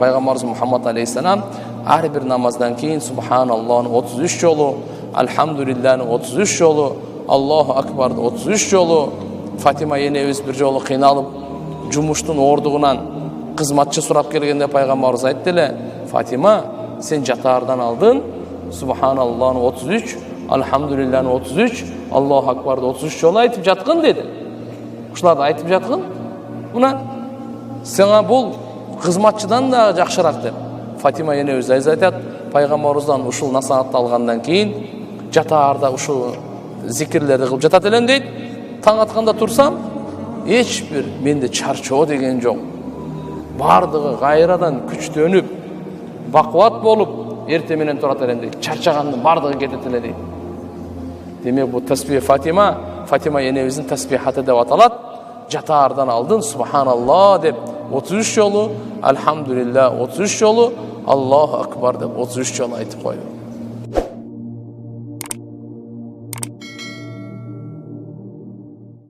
Пайгамбарыбыз Мухаммад алейхиссалам ар бир намаздан кийин Субханаллахны 33 жолу, Алхамдулиллахны 33 жолу, Аллаху акбарды 33 жолу, Фатима енебиз бир жолу кыйналып, жумуштун ордугунан кызматчы сурап келгенде Пайгамбарыбыз айтты эле: "Фатима, сен жатаардан алдың, Субханаллахны 33, Алхамдулиллахны 33, Аллаху акбарды 33 жолу айтып жаткын" деди. Ушуларды айтып жаткын. Мына сага бул кызматчыдан да жакшыраак деп. Фатима енебиз айтат, Пайгамбарыбыздан ушул насаатты алгандан кийин жатаарда ушул зикирлерди кылып жатат элем дейт. Таң атканда турсам, эч бир менде чарчоо деген жок. Бардыгы кайрадан күчтөнүп, бакубат болуп, эрте менен турат элем дейт. Чарчагандын бардыгы кетет эле дейт. Демек бул тасбих Фатима енебиздин тасбихаты деп аталат. Жатаардан алдын Субханаллах деп 33 жолу, Алхамдулиллах 33 жолу, Аллаху акбар деп 33 жолу айтып койду.